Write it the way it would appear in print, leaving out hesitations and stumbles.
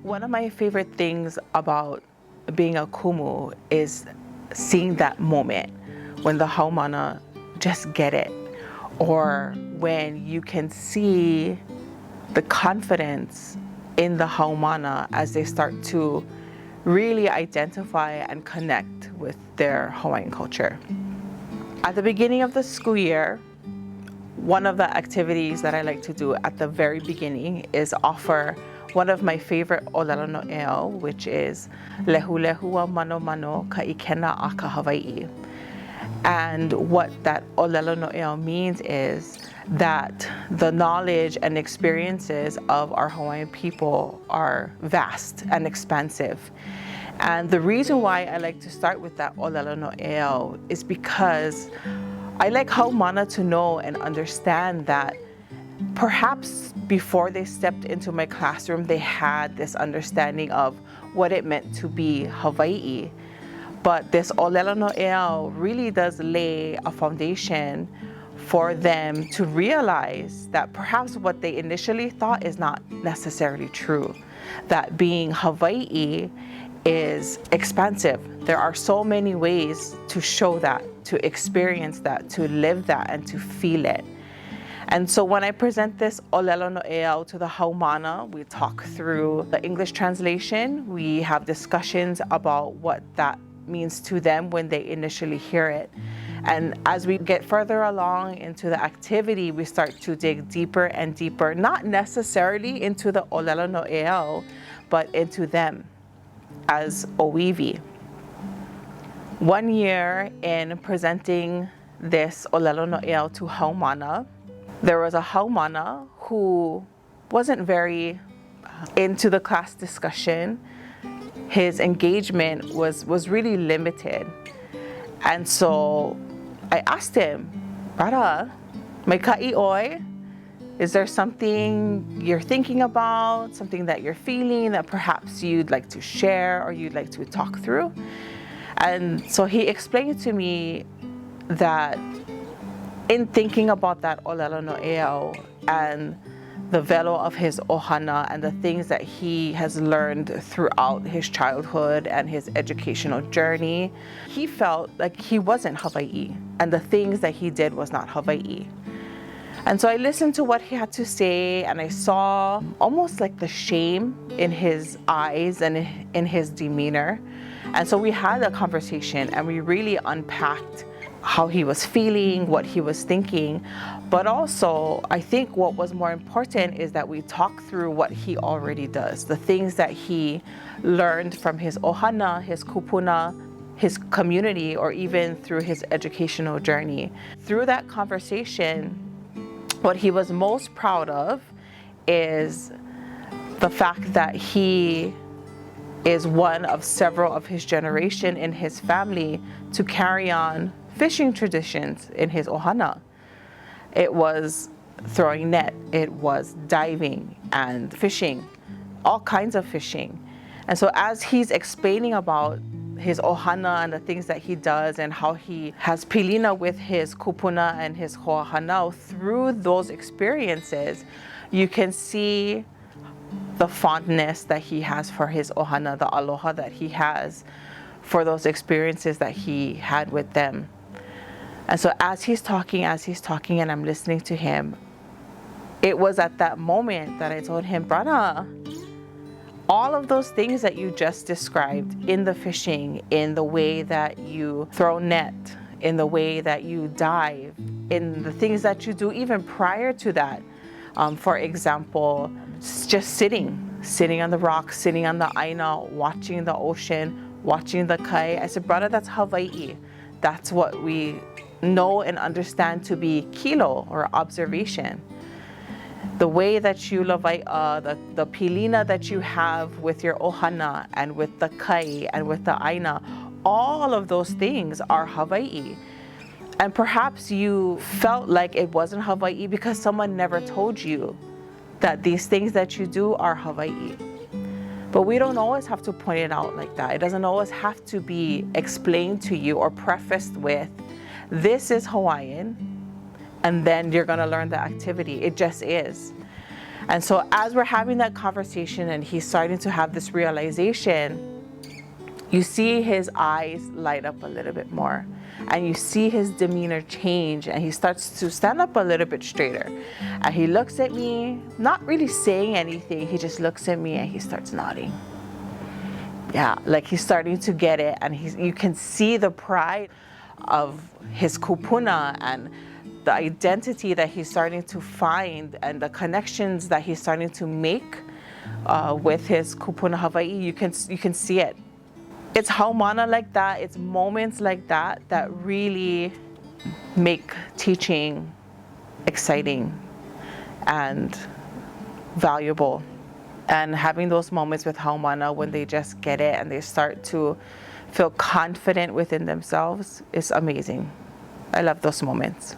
One of my favorite things about being a kumu is seeing that moment when the haumana just get it, or when you can see the confidence in the haumana as they start to really identify and connect with their Hawaiian culture. At the beginning of the school year, one of the activities that I like to do at the very beginning is offer one of my favorite ʻōlelo noʻeau, which is Lehulehu a Manomano ka ʻIkena a ka Hawaiʻi. And what that ʻōlelo noʻeau means is that the knowledge and experiences of our Hawaiian people are vast and expansive. And the reason why I like to start with that ʻōlelo noʻeau is because I like haumana to know and understand that perhaps before they stepped into my classroom, they had this understanding of what it meant to be Hawaiʻi. But this ʻōlelo noʻeau really does lay a foundation for them to realize that perhaps what they initially thought is not necessarily true. That being Hawaiʻi is expansive. There are so many ways to show that, to experience that, to live that, and to feel it. And so when I present this ʻōlelo noʻeau to the haumana, we talk through the English translation. We have discussions about what that means to them when they initially hear it. And as we get further along into the activity, we start to dig deeper and deeper, not necessarily into the ʻōlelo noʻeau, but into them as ʻōiwi. One year in presenting this ʻōlelo noʻeau to haumana, there was a haumana who wasn't very into the class discussion. His engagement was really limited. And so I asked him, "Brada, mai kaʻi ʻoe? Is there something you're thinking about, something that you're feeling that perhaps you'd like to share or you'd like to talk through?" And so he explained to me that in thinking about that ʻōlelo noʻeau and the velo of his ohana and the things that he has learned throughout his childhood and his educational journey, he felt like he wasn't Hawaiʻi, and the things that he did was not Hawaiʻi. And so I listened to what he had to say, and I saw almost like the shame in his eyes and in his demeanor. And so we had a conversation, and we really unpacked how he was feeling, what he was thinking. But also, I think what was more important is that we talk through what he already does, the things that he learned from his ohana, his kupuna, his community, or even through his educational journey. Through that conversation, what he was most proud of is the fact that he is one of several of his generation in his family to carry on fishing traditions in his ohana. It was throwing net, it was diving and fishing, all kinds of fishing. And so as he's explaining about his ohana and the things that he does and how he has pilina with his kupuna and his hoahanau, through those experiences, you can see the fondness that he has for his ohana, the aloha that he has for those experiences that he had with them. And so as he's talking and I'm listening to him, it was at that moment that I told him, "Brada, all of those things that you just described in the fishing, in the way that you throw net, in the way that you dive, in the things that you do even prior to that, for example, just sitting on the rocks, sitting on the aina, watching the ocean, watching the kai." I said, "Brada, that's Hawaiʻi. That's what we know and understand to be kilo, or observation. The way that you lawaiʻa, the pilina that you have with your ohana and with the kai and with the aina, all of those things are Hawaiʻi. And perhaps you felt like it wasn't Hawaiʻi because someone never told you that these things that you do are Hawaiʻi." But we don't always have to point it out like that. It doesn't always have to be explained to you or prefaced with, "This is Hawaiian," and then you're gonna learn the activity. It just is. And so as we're having that conversation and he's starting to have this realization, you see his eyes light up a little bit more, and you see his demeanor change, and he starts to stand up a little bit straighter. And he looks at me, not really saying anything, he just looks at me and he starts nodding. Yeah, like he's starting to get it, and you can see the pride of his kupuna and the identity that he's starting to find and the connections that he's starting to make with his kupuna Hawaiʻi. You can see it. It's haumana like that, it's moments like that that really make teaching exciting and valuable. And having those moments with haumana when they just get it and they start to feel confident within themselves is amazing. I love those moments.